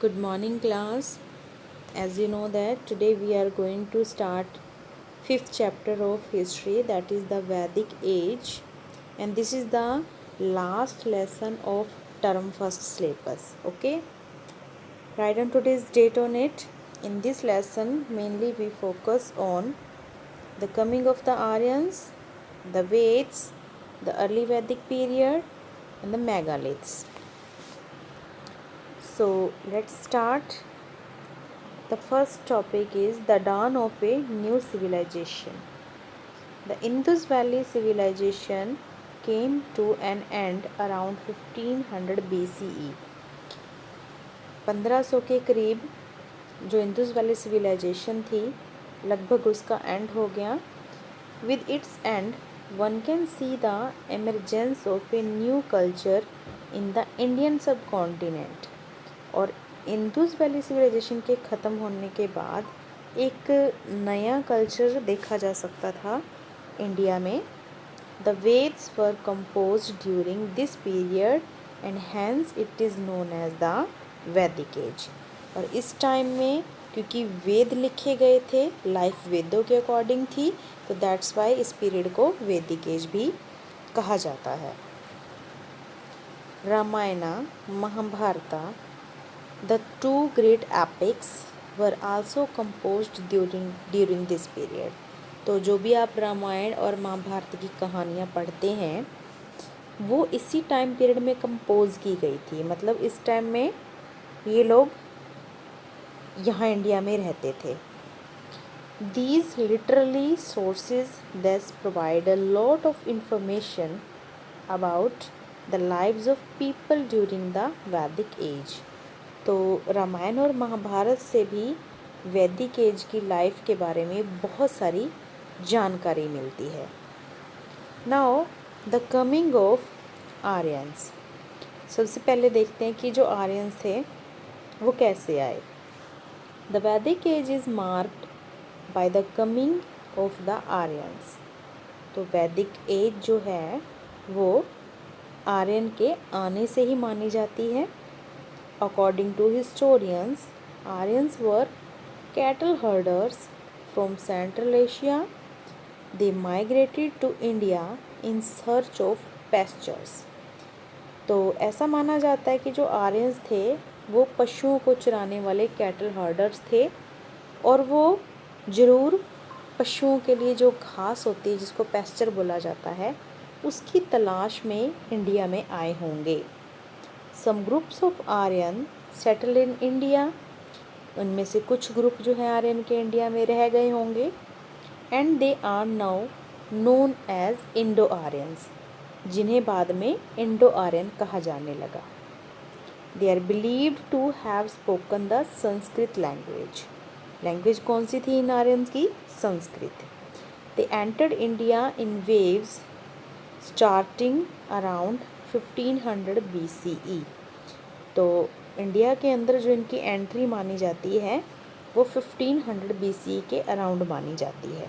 Good morning class. As you know that today we are going to start fifth chapter of history, that is the Vedic age, and this is the last lesson of term first syllabus. Okay, write down today's date on it. In this lesson mainly we focus on the coming of the Aryans, the Veds, the early Vedic period and the megaliths. So let's start. The first topic is the dawn of a new civilization. The Indus Valley civilization came to an end around 1500 BCE. 1500 के करीब जो Indus valley civilisation थी लगभग उसका and हो गया. With its end, one can see the emergence of a new culture in the Indian subcontinent. और Indus valley civilisation के ख़त्म होने के बाद एक नया कल्चर देखा जा सकता था इंडिया में. The Vedas were composed during this period and hence it is known as the Vedic age. और इस टाइम में क्योंकि वेद लिखे गए थे, लाइफ वेदों के अकॉर्डिंग थी, तो दैट्स वाई इस पीरियड को वैदिक एज भी कहा जाता है. रामायणा, महाभारता, the two great epics were also composed during this period. तो जो भी आप रामायण और महाभारत की कहानियाँ पढ़ते हैं वो इसी टाइम पीरियड में कंपोज की गई थी. मतलब इस टाइम में ये लोग यहाँ इंडिया में रहते थे. These literally sources thus provide a lot of information about the lives of people during the Vedic age. तो रामायण और महाभारत से भी वैदिक एज की लाइफ के बारे में बहुत सारी जानकारी मिलती है. Now the coming of Aryans. सबसे पहले देखते हैं कि जो आर्यंस थे वो कैसे आए. The Vedic age is marked by the coming of the Aryans. तो वैदिक एज जो है वो आर्यन के आने से ही मानी जाती है. According to historians, Aryans were cattle herders from Central Asia. They migrated to India in search of pastures. तो ऐसा माना जाता है कि जो आर्यंस थे वो पशुओं को चराने वाले कैटल हर्डर्स थे और वो ज़रूर पशुओं के लिए जो घास होती है जिसको पेस्चर बोला जाता है उसकी तलाश में इंडिया में आए होंगे. Some groups of Aryan settled in India. उनमें से कुछ ग्रुप जो है आर्यन के इंडिया में रह गए होंगे. And they are now known as Indo Aryans, जिन्हें बाद में इंडो आर्यन कहा जाने लगा. They are believed to have spoken the Sanskrit language. Language कौन सी थी इन आर्यंस की? Sanskrit. They entered India in waves starting around 1500 BCE. तो इंडिया के अंदर जो इनकी एंट्री मानी जाती है वो 1500 BCE के अराउंड मानी जाती है.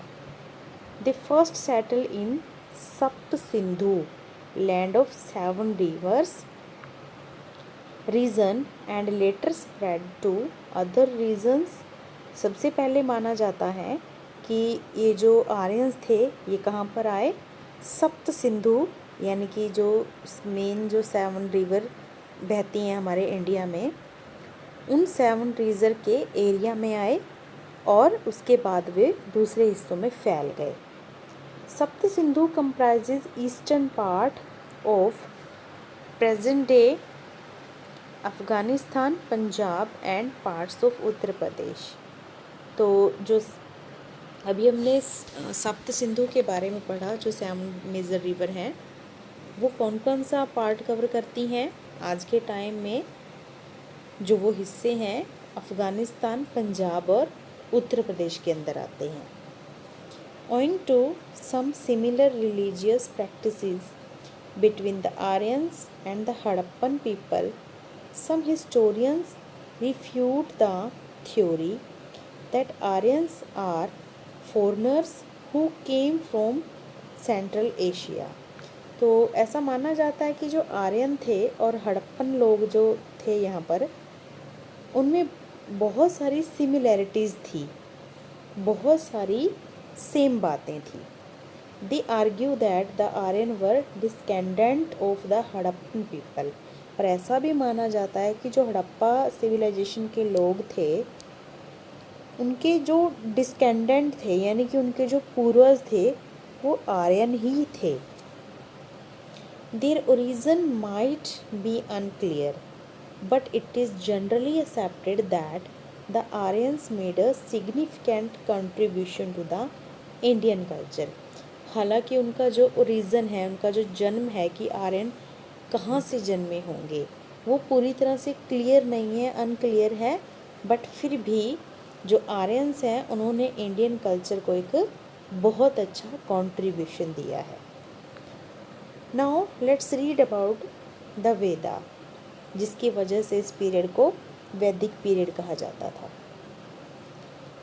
दे first settle in Sapta Sindhu, land of 7 rivers region and later spread to other regions. सबसे पहले माना जाता है कि ये जो आर्यंस थे ये कहाँ पर आए? सप्त सिंधु यानी कि जो मेन जो 7 रिवर बहती हैं हमारे इंडिया में उन 7 रिवर के एरिया में आए और उसके बाद वे दूसरे हिस्सों में फैल गए. Sapta Sindhu comprises eastern part of present day Afghanistan, Punjab and parts of Uttar Pradesh. तो जो अभी हमने सप्त सिंधु के बारे में पढ़ा, जो 7 मेजर रिवर हैं वो कौन कौन सा पार्ट कवर करती हैं आज के टाइम में. जो वो हिस्से हैं अफ़गानिस्तान, पंजाब और उत्तर प्रदेश के अंदर आते हैं. Owing to some similar religious practices between the Aryans and the Harappan people, some historians refute the theory that Aryans are foreigners who came from Central Asia. तो ऐसा माना जाता है कि जो आर्यन थे और हड़प्पन लोग जो थे यहाँ पर उनमें बहुत सारी सिमिलैरिटीज़ थी, बहुत सारी सेम बातें थी। They argue that the Aryan were descendant of the Harappan people. और ऐसा भी माना जाता है कि जो हड़प्पा सिविलाइजेशन के लोग थे, उनके जो डिस्केंडेंट थे, यानी कि उनके जो पूर्वज थे, वो आर्यन ही थे। Their origin might be unclear, but it is generally accepted that the Aryans made a significant contribution to the Indian culture। हालांकि उनका जो ओरिजिन है, उनका जो जन्म है कि आर्यन कहाँ से जन्मे होंगे, वो पूरी तरह से क्लियर नहीं है, अनक्लियर है। बट फिर भी जो आर्यंस हैं उन्होंने इंडियन कल्चर को एक बहुत अच्छा कंट्रीब्यूशन दिया है। Now let's read about the Veda, जिसकी वजह से इस पीरियड को वैदिक पीरियड कहा जाता था।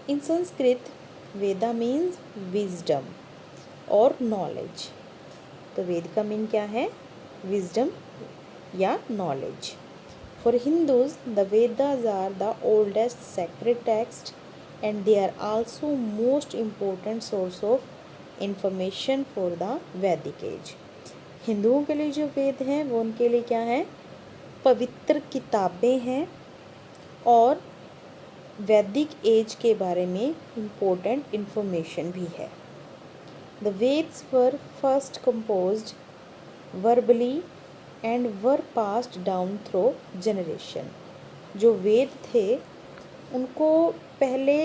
In Sanskrit Veda means wisdom और नॉलेज। तो वेद का मीन क्या है? विजडम या knowledge. For Hindus the Vedas are the oldest sacred text and they are also most important source of information for the Vedic age. हिंदुओं के लिए जो वेद हैं वो उनके लिए क्या है? पवित्र किताबें हैं और वैदिक एज के बारे में इम्पोर्टेंट इन्फॉर्मेशन भी है। The Vedas were first composed verbally and were passed down through generation. जो वेद थे उनको पहले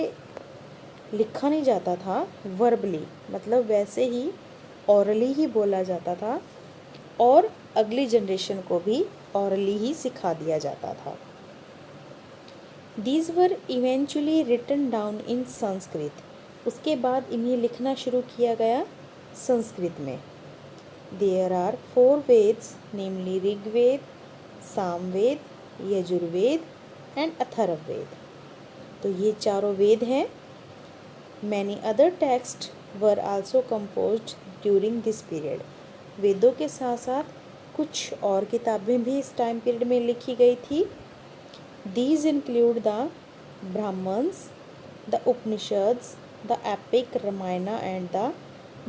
लिखा नहीं जाता था, वर्बली मतलब वैसे ही ऑरली ही बोला जाता था, और अगली जनरेशन को भी ऑरली ही सिखा दिया जाता था। These were eventually written down in Sanskrit. उसके बाद इन्हें लिखना शुरू किया गया संस्कृत में। There are 4 Veds, namely Rigveda, Samaveda, Yajurveda and Atharvaveda. तो ये चारों वेद हैं। Many other texts were also composed during this period। वेदों के साथ साथ कुछ और किताबें भी इस टाइम पीरियड में लिखी गई थी। These include the Brahmans, the Upanishads, the epic Ramayana and the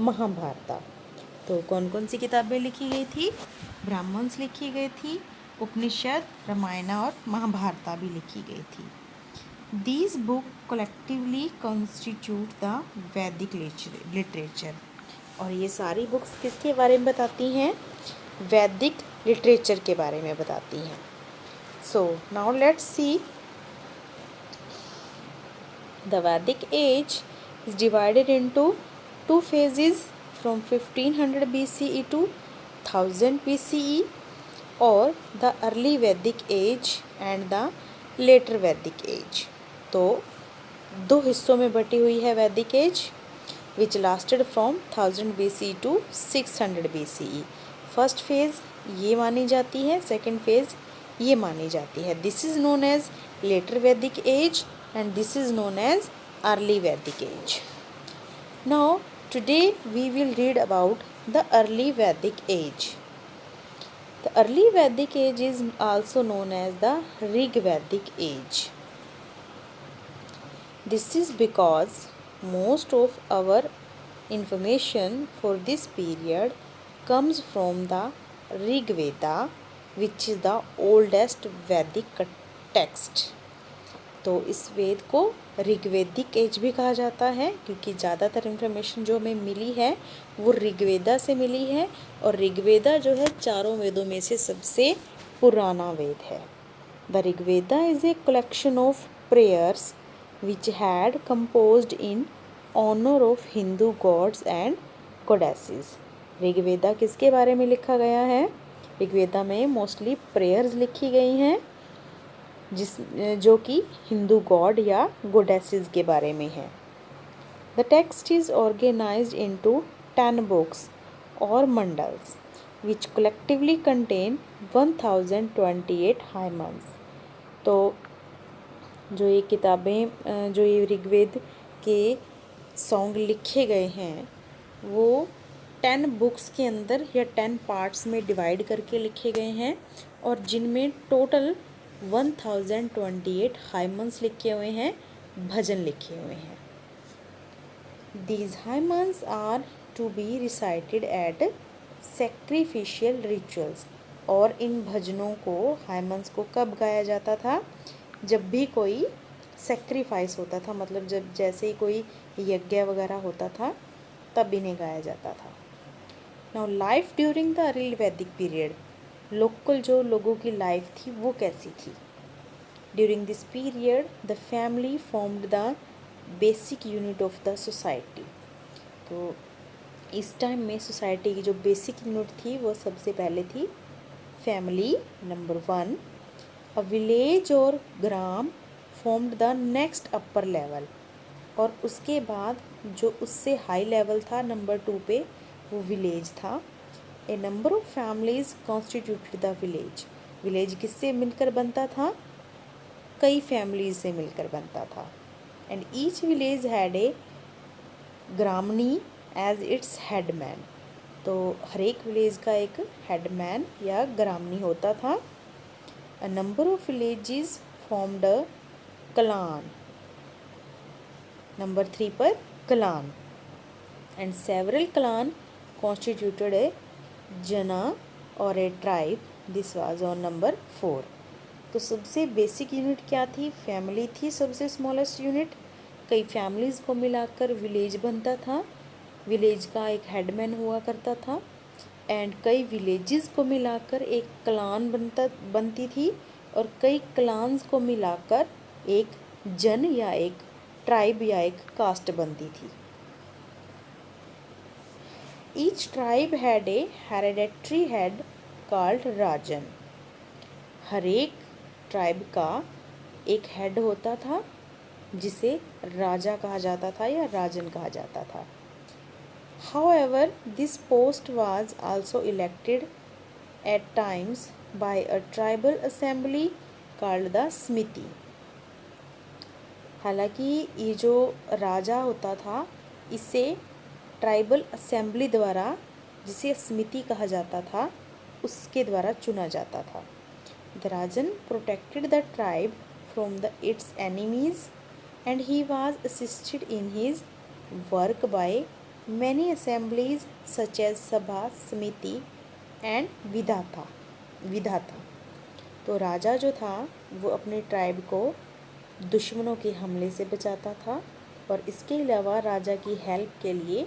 Mahabharata। तो कौन कौन सी किताबें लिखी गई थी? ब्राह्मण्स लिखी गई थी, उपनिषद, रामायणा और महाभारता भी लिखी गई थी। These books collectively constitute the Vedic literature। और ये सारी बुक्स किसके बारे में बताती हैं? वैदिक लिटरेचर के बारे में बताती हैं। So now let's see, the Vedic age is divided into 2 phases from 1500 BCE to 1000 BCE, और the early Vedic age and the later Vedic age। तो 2 हिस्सों में बटी हुई है Vedic age, which lasted from 1000 BCE to 600 BCE। First phase ये मानी जाती है, सेकेंड फेज ये मानी जाती है। This is known as later Vedic age and this is known as early Vedic age. Now today we will read about the early Vedic age. The early Vedic age is also known as the Rig Vedic age. This is because most of our information for this period comes from the Rig Veda, which is the oldest Vedic text। तो इस वेद को ऋग्वेदिक as भी कहा जाता है, क्योंकि ज़्यादातर information जो हमें मिली है वो ऋग्वेदा से मिली है, और ऋग्वेदा जो है चारों वेदों में से सबसे पुराना वेद है। The Rigveda is a collection of prayers which had composed in honor of Hindu gods and goddesses। Rigveda किसके बारे में लिखा गया है? ऋग्वेदा में मोस्टली प्रेयर्स लिखी गई हैं जो कि हिंदू गॉड या गोडेसेस के बारे में है। The text is organised into 10 books और मंडल्स विच कलेक्टिवली कंटेन 1028 हाइमन्स। तो जो ये किताबें, जो ये ऋग्वेद के सॉन्ग लिखे गए हैं वो 10 बुक्स के अंदर या 10 पार्ट्स में डिवाइड करके लिखे गए हैं, और जिनमें टोटल 1028 हाइमन्स लिखे हुए हैं, भजन लिखे हुए हैं। These hymns are to be recited at sacrificial rituals। और इन भजनों को, हाइमन्स को कब गाया जाता था? जब भी कोई सेक्रीफाइस होता था, मतलब जब जैसे ही कोई यज्ञ वगैरह होता था तब इन्हें गाया जाता था। Now life during the early वैदिक पीरियड, लोकल जो लोगों की लाइफ थी वो कैसी थी? During this period the family formed the basic unit of the society. तो इस टाइम में सोसाइटी की जो बेसिक यूनिट थी वो सबसे पहले थी फैमिली, नंबर 1। अ विलेज और grama formed the next upper level, और उसके बाद जो उससे हाई लेवल था नंबर 2 पे, वो विलेज था। A number of families constituted the village. Village किससे मिलकर बनता था? कई फैमिलीज से मिलकर बनता था। And each village had a gramani as its headman. तो हर एक विलेज का एक हेडमैन या ग्रामनी होता था। A number of villages formed a clan, number 3 पर clan. And several clan constituted a jana और a tribe, this was on number 4। तो सबसे बेसिक यूनिट क्या थी? फैमिली थी सबसे स्मॉलेस्ट यूनिट। कई फैमिलीज़ को मिलाकर विलेज बनता था। विलेज का एक हेडमैन हुआ करता था। एंड कई विलेजेस को मिलाकर एक क्लान बनती थी, और कई क्लान्स को मिलाकर एक जन या एक ट्राइब या एक कास्ट बनती थी। Each tribe had a hereditary head called rajan. हर एक ट्राइब का एक हेड होता था जिसे राजा कहा जाता था या राजन कहा जाता था। However, this post was also elected at times by a tribal assembly called the Smiti। हालांकि ये जो राजा होता था इसे ट्राइबल असेंबली द्वारा, जिसे स्मिति कहा जाता था, उसके द्वारा चुना जाता था। The Rajan protected the tribe from the its enemies and he was assisted in his work by many assemblies such as Sabha, Samiti and विधाता। तो राजा जो था वो अपने ट्राइब को दुश्मनों के हमले से बचाता था, और इसके अलावा राजा की हेल्प के लिए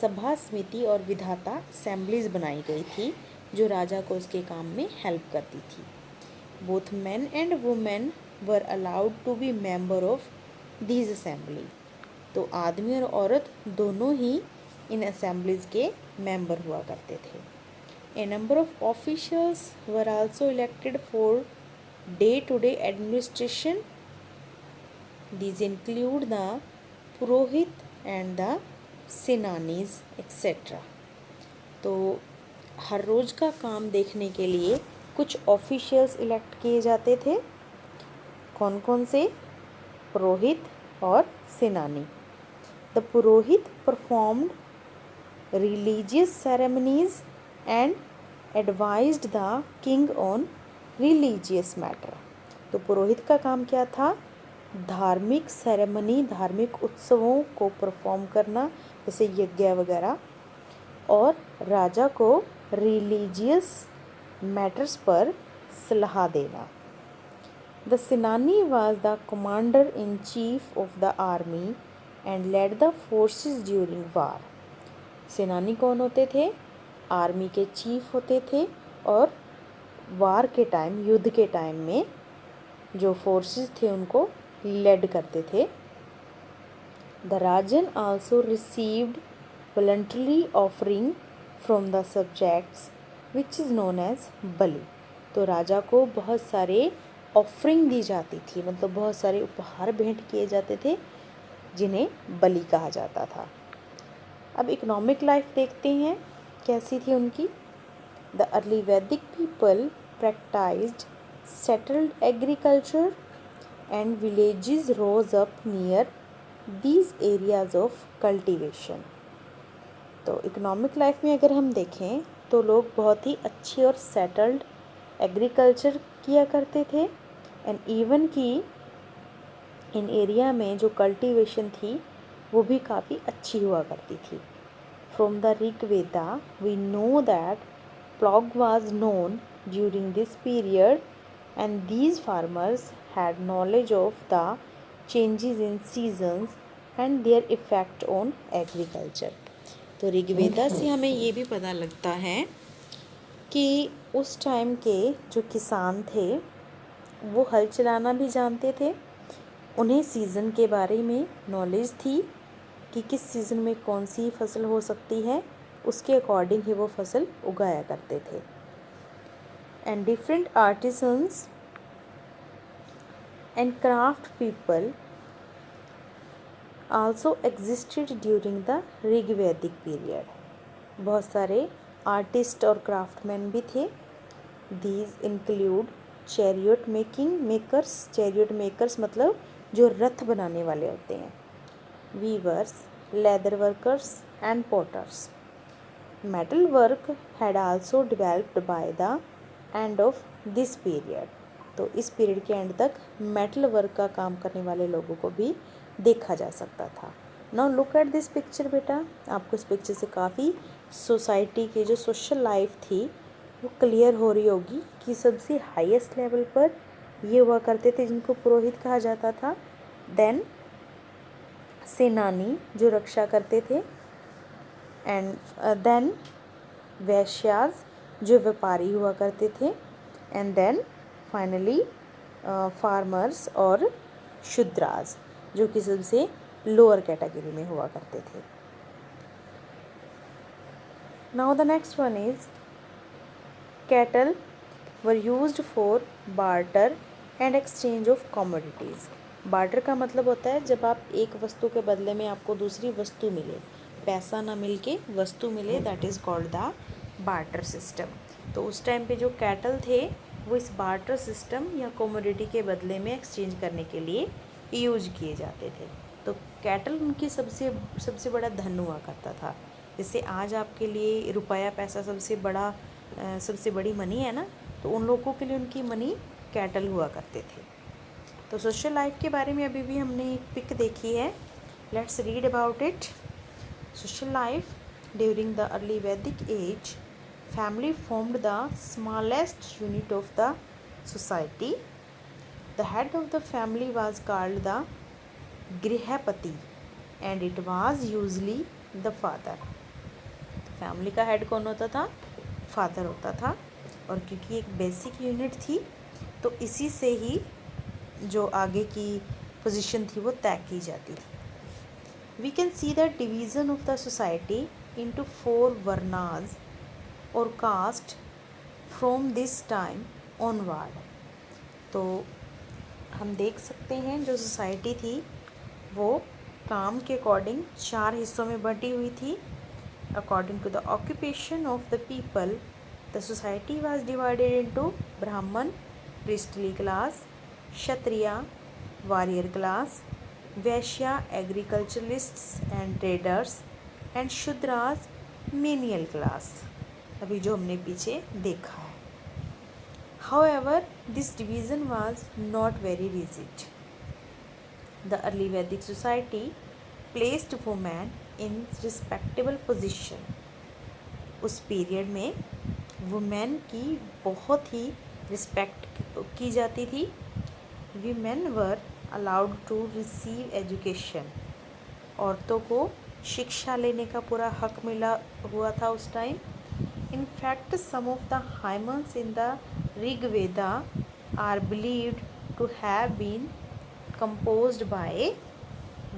सभा, समिति और विधाता असेंबलीज बनाई गई थी जो राजा को उसके काम में हेल्प करती थी। Both man and women were allowed to be member of these assembly. तो आदमी और औरत दोनों ही इन असेंबलीज के मेंबर हुआ करते थे। A number of officials were also elected for day to day administration. These include the purohit and the senanis etcetera. तो हर रोज़ का काम देखने के लिए कुछ ऑफिशियल्स इलेक्ट किए जाते थे। कौन कौन से? पुरोहित और सेनानी। The Purohit performed religious ceremonies and advised the king on religious matter. तो पुरोहित का काम क्या था? धार्मिक सेरेमनी, धार्मिक उत्सवों को परफॉर्म करना, जैसे यज्ञ वगैरह, और राजा को रिलीजियस मैटर्स पर सलाह देना। The senani was the commander in chief of the army and led the forces during war. Senani कौन होते थे? आर्मी के चीफ होते थे, और वार के टाइम, युद्ध के टाइम में जो फोर्सेस थे उनको लेड करते थे। The rajan also received voluntary offering from the subjects which is known as bali. तो राजा को बहुत सारे ऑफरिंग दी जाती थी, मतलब बहुत सारे उपहार भेंट किए जाते थे जिन्हें बलि कहा जाता था। अब इकोनॉमिक लाइफ देखते हैं कैसी थी उनकी। The early Vedic people practised settled agriculture and villages rose up near these areas of cultivation। तो इकोनॉमिक लाइफ में अगर हम देखें तो लोग बहुत ही अच्छी और सेटल्ड एग्रीकल्चर किया करते थे, एंड इवन की इन एरिया में जो कल्टीवेशन थी वो भी काफ़ी अच्छी हुआ करती थी. From the Rig Veda we know that plough was known during this period and these farmers had knowledge of the changes in seasons and their effect on agriculture. तो ऋग्वेदा से हमें ये भी पता लगता है कि उस टाइम के जो किसान थे वो हल चलाना भी जानते थे. उन्हें सीज़न के बारे में नॉलेज थी कि किस सीज़न में कौन सी फसल हो सकती है, उसके अकॉर्डिंग ही वो फसल उगाया करते थे. And different artisans and craft people also existed during the Rigvedic period. बहुत सारे आर्टिस्ट और क्राफ्टमैन भी थे. दीज इंक्लूड चैरियट मेकर्स मतलब जो रथ बनाने वाले होते हैं, viewers, leather workers and potters. Metal work had also developed by the end of this period. तो इस पीरियड के एंड तक मेटल वर्क का काम करने वाले लोगों को भी देखा जा सकता था. Now look at this picture बेटा. आपको इस पिक्चर से काफ़ी सोसाइटी की जो सोशल लाइफ थी वो क्लियर हो रही होगी कि सबसे हाईएस्ट लेवल पर ये हुआ करते थे जिनको पुरोहित कहा जाता था. देन सेनानी जो रक्षा करते थे, एंड देन वैश्याज जो व्यापारी हुआ करते थे, एंड देन फाइनली फार्मर्स और शूद्राज जो कि सबसे लोअर कैटेगरी में हुआ करते थे. Now the next one is cattle were used for barter and exchange of commodities. Barter का मतलब होता है जब आप एक वस्तु के बदले में आपको दूसरी वस्तु मिले, पैसा ना मिल के वस्तु मिले, that is called the barter system. तो उस टाइम पे जो कैटल थे वो इस बार्टर सिस्टम या कमोडिटी के बदले में एक्सचेंज करने के लिए यूज किए जाते थे. तो कैटल उनकी सबसे बड़ा धन हुआ करता था. जैसे आज आपके लिए रुपया पैसा सबसे बड़ी मनी है ना, तो उन लोगों के लिए उनकी मनी कैटल हुआ करते थे. तो सोशल लाइफ के बारे में अभी भी हमने एक पिक देखी है. Let's read about it. Social life during the early Vedic age, family formed the smallest unit of the society. The head of the family was called the grihapati and it was usually the father. Family का हेड कौन होता था? Father होता था. और क्योंकि एक बेसिक यूनिट थी तो इसी से ही जो आगे की पोजीशन थी वो तय की जाती थी. We can see the division of the society into 4 varnas और caste from this time onward. तो हम देख सकते हैं जो सोसाइटी थी वो काम के अकॉर्डिंग 4 हिस्सों में बटी हुई थी. According to the occupation of the people, the society was divided into Brahman, priestly class, Kshatriya, warrior class, Vaishya, agriculturalists and traders, and Shudras, menial class. अभी जो हमने पीछे देखा है. However this division was not very rigid. The early Vedic society placed women in respectable position. उस period में women की बहुत ही रिस्पेक्ट की जाती थी. Women were allowed to receive education. औरतों को शिक्षा लेने का पूरा हक मिला हुआ था उस time. In fact some of the hymns in the Rigveda are believed to have been composed by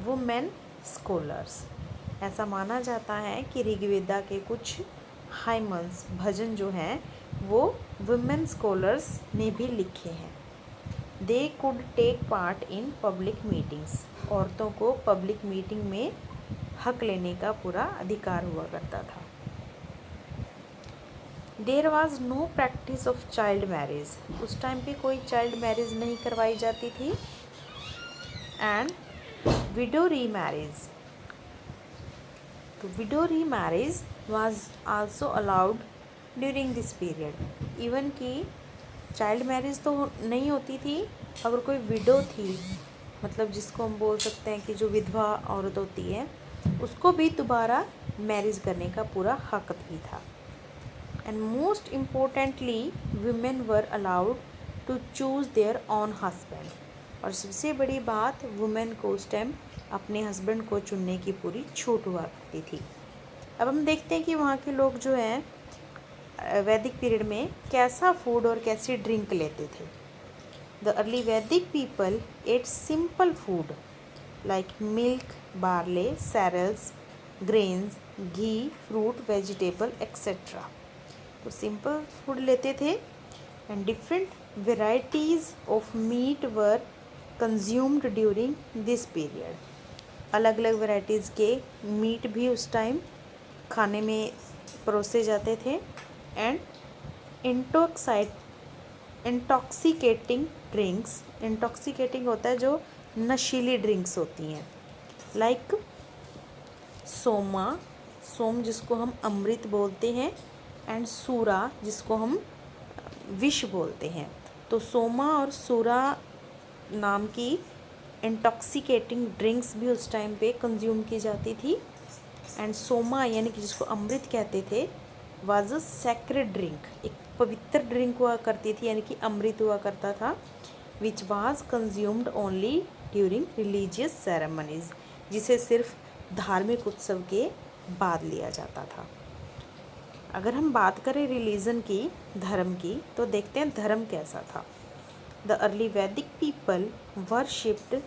women scholars. ऐसा माना जाता है कि ऋग्वेदा के कुछ हाइमन्स भजन जो हैं वो वुमेन स्कॉलर्स ने भी लिखे हैं. They could take part in public meetings. औरतों को पब्लिक मीटिंग में हक लेने का पूरा अधिकार हुआ करता था. There was no practice of child marriage. उस टाइम पे कोई चाइल्ड मैरिज नहीं करवाई जाती थी. And widow remarriage. तो widow remarriage was also allowed during this period. Even कि चाइल्ड मैरिज तो नहीं होती थी अगर कोई विडो थी, मतलब जिसको हम बोल सकते हैं कि जो विधवा औरत होती है, उसको भी दोबारा मैरिज करने का पूरा हक भी था। And most importantly women were allowed to choose their own husband. और सबसे बड़ी बात, वुमेन को उस टाइम अपने हस्बैंड को चुनने की पूरी छूट हुआ करती थी। अब हम देखते हैं कि वहाँ के लोग जो हैं वैदिक पीरियड में कैसा फूड और कैसी ड्रिंक लेते थे। The early Vedic people at simple food like milk, barley, cereals, grains, ghee, fruit, vegetable etcetera. तो सिंपल फूड लेते थे and different varieties of meat were consumed during this period. अलग अलग वेराइटीज़ के मीट भी उस टाइम खाने में परोसे जाते थे। एंड इंटॉक्सिकेटिंग ड्रिंक्स, इंटॉक्सिकेटिंग होता है जो नशीली ड्रिंक्स होती हैं, लाइक सोमा, सोम जिसको हम अमृत बोलते हैं, एंड सूरा जिसको हम विष बोलते हैं। तो सोमा और सूरा नाम की इंटॉक्सिकेटिंग ड्रिंक्स भी उस टाइम पे कंज्यूम की जाती थी। एंड सोमा यानी कि जिसको अमृत कहते थे वाज अ सैक्रेड ड्रिंक, एक पवित्र ड्रिंक हुआ करती थी, यानी कि अमृत हुआ करता था, which was consumed only during religious ceremonies, जिसे सिर्फ धार्मिक उत्सव के बाद लिया जाता था। अगर हम बात करें रिलीजन की, धर्म की, तो देखते हैं धर्म कैसा था। The early Vedic people worshipped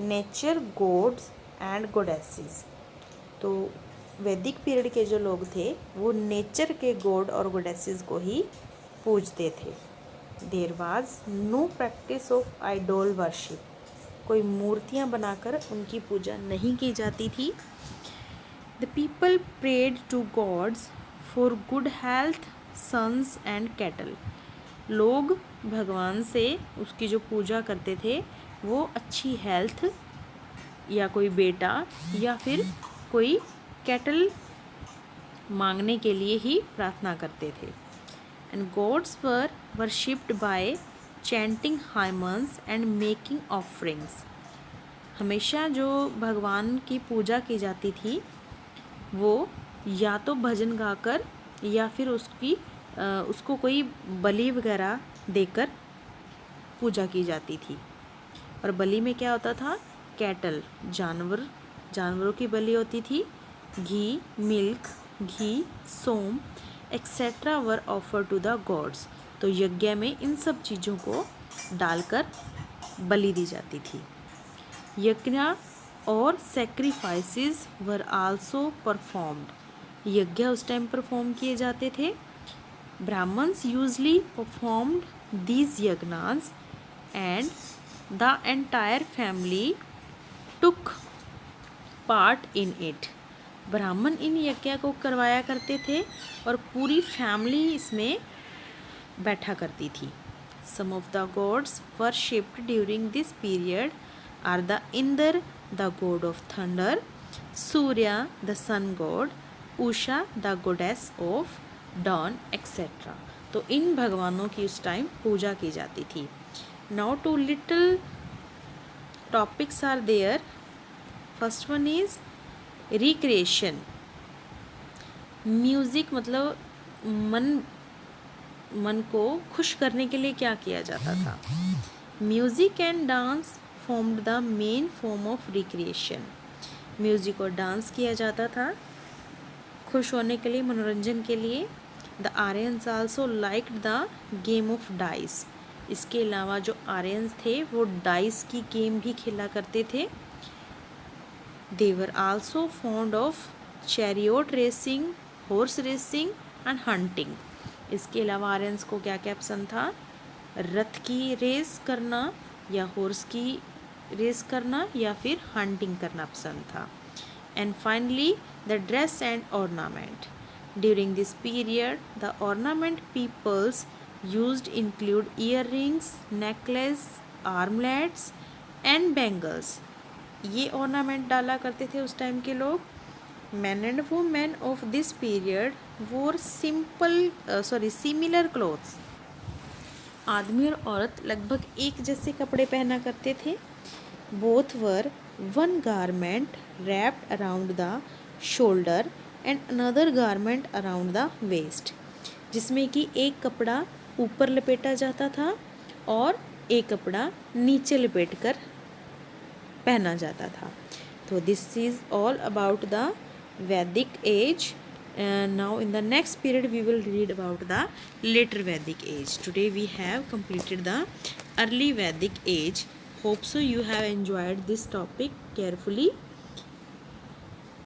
nature gods and goddesses. तो वैदिक पीरियड के जो लोग थे वो नेचर के गॉड और गॉडेसेस को ही पूजते थे। There was no practice of idol worship, कोई मूर्तियाँ बनाकर उनकी पूजा नहीं की जाती थी। The people prayed to gods for good health, sons and cattle. लोग भगवान से उसकी जो पूजा करते थे वो अच्छी हेल्थ या कोई बेटा या फिर कोई कैटल मांगने के लिए ही प्रार्थना करते थे। And gods were worshipped bye chanting हाइमन्स and making offerings. हमेशा जो भगवान की पूजा की जाती थी वो या तो भजन गाकर या फिर उसको कोई बलि वगैरह देकर पूजा की जाती थी। और बलि में क्या होता था, कैटल, जानवरों की बलि होती थी। Ghee, milk, ghee, soma etcetera were offer to the gods. तो यज्ञ में इन सब चीज़ों को डालकर बलि दी जाती थी। यज्ञ और सेक्रीफाइसेस वर आल्सो परफॉर्म्ड। यज्ञ उस टाइम परफॉर्म किए जाते थे। Brahmans usually performed these yajnas and the entire family took part in it. ब्राह्मण इन यज्ञ को करवाया करते थे और पूरी फैमिली इसमें बैठा करती थी। Some of the gods worshipped during this period are the Indra, the god of thunder, Surya the sun god, Usha the goddess of dawn etcetera. तो इन भगवानों की उस टाइम पूजा की जाती थी। Now two little topics are there. First one is recreation. Music मतलब मन को खुश करने के लिए क्या किया जाता था। Music and dance formed the main form of recreation. Music और डांस किया जाता था खुश होने के लिए, मनोरंजन के लिए। The Aryans also liked the game of dice. इसके अलावा जो आर्यंस थे वो डाइस की गेम भी खेला करते थे। They were also fond of chariot racing, horse racing and hunting. इसके अलावा आर्यंस को क्या क्या पसंद था, रथ की रेस करना या हॉर्स की रेस करना या फिर हंटिंग करना पसंद था। And finally the dress and ornament. During this period the ornament peoples used include earrings, necklace, armlets and bangles. ये ऑर्नामेंट डाला करते थे उस टाइम के लोग। Man and women of this period wore similar clothes. आदमी और औरत लगभग एक जैसे कपड़े पहना करते थे। Both wore one garment wrapped around the shoulder and another garment around the waist, जिसमें कि एक कपड़ा ऊपर लपेटा जाता था और एक कपड़ा नीचे लपेट कर पहना जाता था। तो this is all about the Vedic as. Now in the next period we will read about the later Vedic age. Today we have completed the early Vedic age. Hope so you have enjoyed this topic carefully.